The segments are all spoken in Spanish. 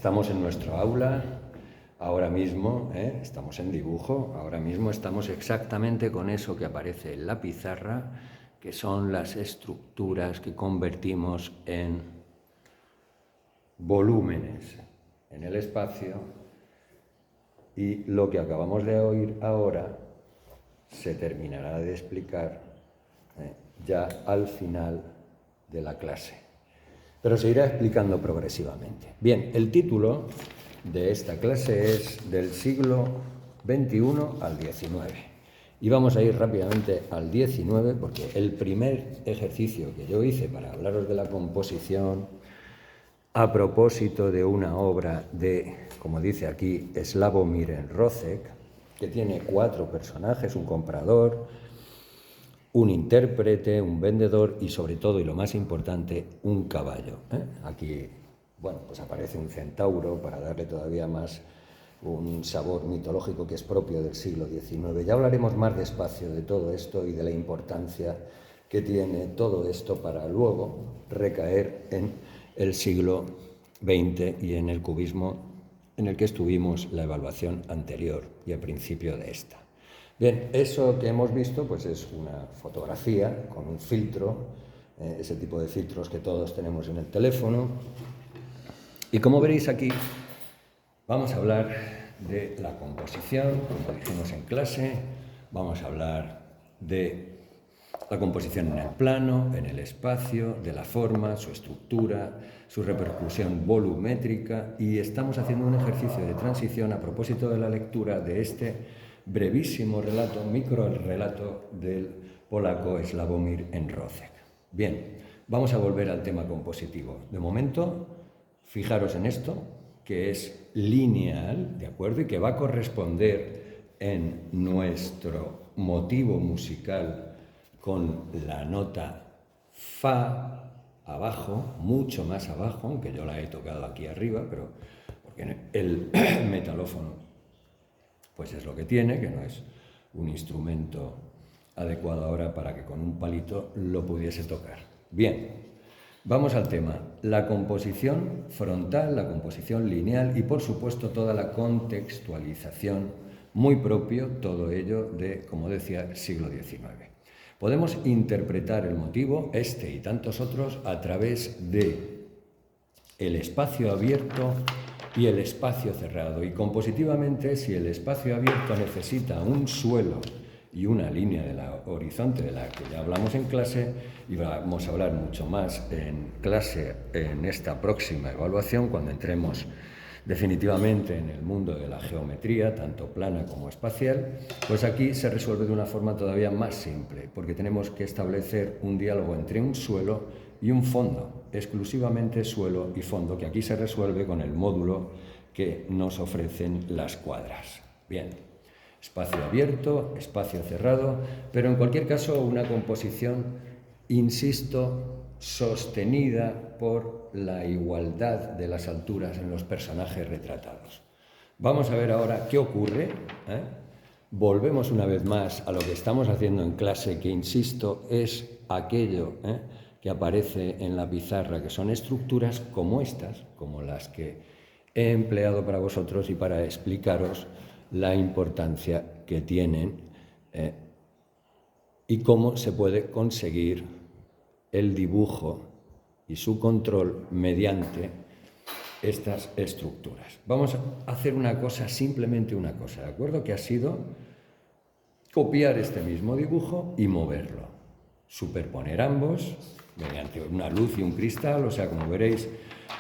Estamos en nuestro aula, ahora mismo, estamos en dibujo, ahora mismo estamos exactamente con eso que aparece en la pizarra, que son las estructuras que convertimos en volúmenes en el espacio, y lo que acabamos de oír ahora se terminará de explicar ya al final de la clase, pero se irá explicando progresivamente. Bien, el título de esta clase es del siglo XXI al XIX. Y vamos a ir rápidamente al XIX porque el primer ejercicio que yo hice para hablaros de la composición, a propósito de una obra de, como dice aquí, Sławomir Rózek, que tiene 4 personajes, un comprador, un intérprete, un vendedor y sobre todo, y lo más importante, un caballo. Aquí, bueno, pues aparece un centauro para darle todavía más un sabor mitológico que es propio del siglo XIX. Ya hablaremos más despacio de todo esto y de la importancia que tiene todo esto para luego recaer en el siglo XX y en el cubismo en el que estuvimos la evaluación anterior y al principio de esta. Bien, eso que hemos visto pues es una fotografía con un filtro, ese tipo de filtros que todos tenemos en el teléfono. Y como veréis aquí, vamos a hablar de la composición, como dijimos en clase, vamos a hablar de la composición en el plano, en el espacio, de la forma, su estructura, su repercusión volumétrica, y estamos haciendo un ejercicio de transición a propósito de la lectura de este brevísimo relato, microrelato del polaco Sławomir Rózek. Bien, vamos a volver al tema compositivo. De momento, fijaros en esto, que es lineal, ¿de acuerdo? Y que va a corresponder en nuestro motivo musical con la nota Fa abajo, mucho más abajo, aunque yo la he tocado aquí arriba, pero porque el metalófono pues es lo que tiene, que no es un instrumento adecuado ahora para que con un palito lo pudiese tocar. Bien, vamos al tema. La composición frontal, la composición lineal y, por supuesto, toda la contextualización, muy propio, todo ello de, como decía, siglo XIX. Podemos interpretar el motivo, este y tantos otros, a través de el espacio abierto y el espacio cerrado. Y compositivamente, si el espacio abierto necesita un suelo y una línea de la horizonte, de la que ya hablamos en clase, y vamos a hablar mucho más en clase en esta próxima evaluación, cuando entremos definitivamente en el mundo de la geometría, tanto plana como espacial, pues aquí se resuelve de una forma todavía más simple, porque tenemos que establecer un diálogo entre un suelo y un fondo, exclusivamente suelo y fondo, que aquí se resuelve con el módulo que nos ofrecen las cuadras. Bien, espacio abierto, espacio cerrado, pero en cualquier caso una composición, insisto, sostenida por la igualdad de las alturas en los personajes retratados. Vamos a ver ahora qué ocurre. Volvemos una vez más a lo que estamos haciendo en clase, que, insisto, es aquello que aparece en la pizarra, que son estructuras como estas, como las que he empleado para vosotros y para explicaros la importancia que tienen y cómo se puede conseguir el dibujo y su control mediante estas estructuras. Vamos a hacer una cosa, simplemente una cosa, ¿de acuerdo? Que ha sido copiar este mismo dibujo y moverlo, superponer ambos mediante una luz y un cristal, o sea, como veréis,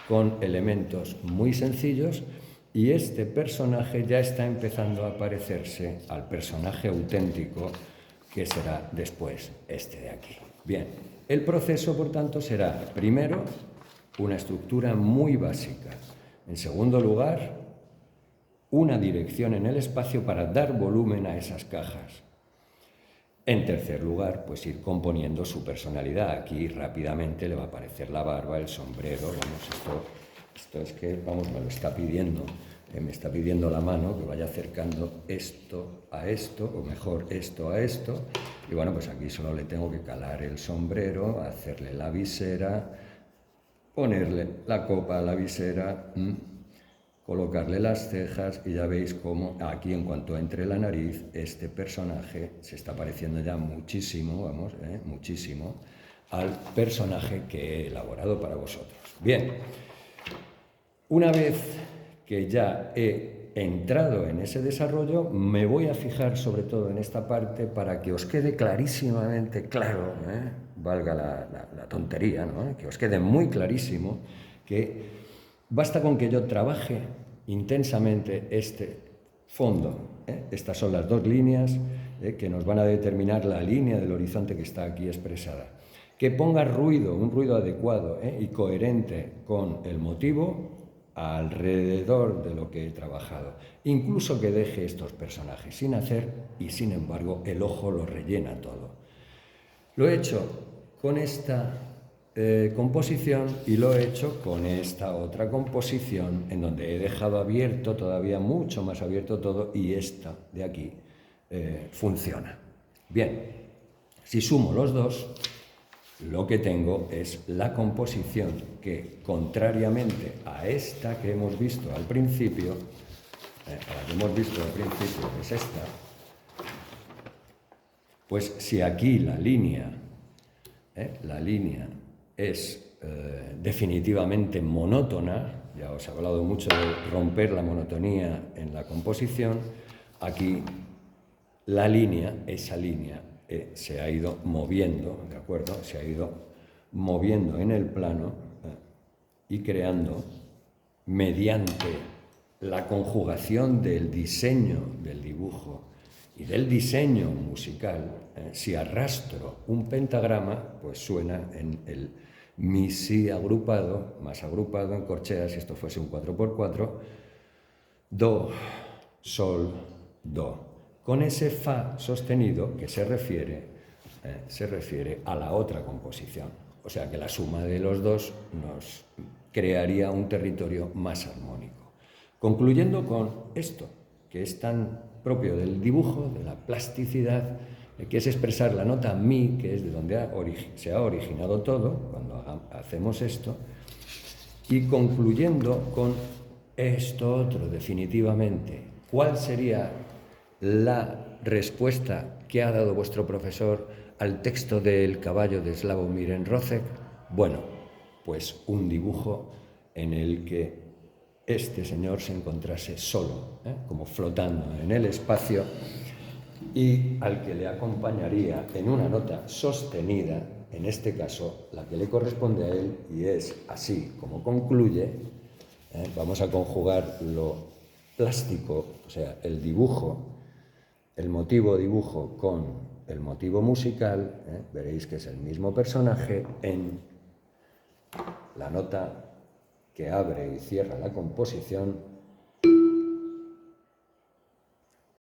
con elementos muy sencillos, y este personaje ya está empezando a parecerse al personaje auténtico que será después este de aquí. Bien, el proceso, por tanto, será, primero, una estructura muy básica. En segundo lugar, una dirección en el espacio para dar volumen a esas cajas. En tercer lugar, pues ir componiendo su personalidad. Aquí rápidamente le va a aparecer la barba, el sombrero. Vamos, esto es que, vamos, me lo está pidiendo. Me está pidiendo la mano que vaya acercando esto a esto, o mejor, esto a esto. Y bueno, pues aquí solo le tengo que calar el sombrero, hacerle la visera, ponerle la copa a la visera, colocarle las cejas y ya veis cómo aquí, en cuanto entre la nariz, este personaje se está pareciendo ya muchísimo, vamos, muchísimo, al personaje que he elaborado para vosotros. Bien, una vez que ya he entrado en ese desarrollo, me voy a fijar sobre todo en esta parte para que os quede clarísimamente claro, valga la tontería, ¿no? Que os quede muy clarísimo que basta con que yo trabaje intensamente este fondo. Estas son las dos líneas que nos van a determinar la línea del horizonte que está aquí expresada. Que ponga ruido, un ruido adecuado y coherente con el motivo alrededor de lo que he trabajado. Incluso que deje estos personajes sin hacer y, sin embargo, el ojo lo rellena todo. Lo he hecho con esta composición y lo he hecho con esta otra composición en donde he dejado abierto, todavía mucho más abierto todo, y esta de aquí funciona. Bien, si sumo los dos, lo que tengo es la composición que, contrariamente a esta que hemos visto al principio, que es esta, pues si aquí la línea es definitivamente monótona, ya os he hablado mucho de romper la monotonía en la composición, aquí la línea, esa línea, se ha ido moviendo, ¿de acuerdo? Se ha ido moviendo en el plano y creando, mediante la conjugación del diseño del dibujo y del diseño musical, si arrastro un pentagrama, pues suena en el mi si agrupado, más agrupado en corcheas, si esto fuese un 4x4, do, sol, do. Con ese fa sostenido que se refiere a la otra composición. O sea que la suma de los dos nos crearía un territorio más armónico. Concluyendo con esto, que es tan propio del dibujo, de la plasticidad, que es expresar la nota mi, que es de donde se ha originado todo, cuando hacemos esto, y concluyendo con esto otro definitivamente. ¿Cuál sería la respuesta que ha dado vuestro profesor al texto del caballo de Sławomir Mrózek? Bueno, pues un dibujo en el que este señor se encontrase solo, como flotando en el espacio, y al que le acompañaría en una nota sostenida, en este caso la que le corresponde a él, y es así como concluye. Vamos a conjugar lo plástico, o sea, el dibujo, el motivo dibujo con el motivo musical, veréis que es el mismo personaje en la nota que abre y cierra la composición,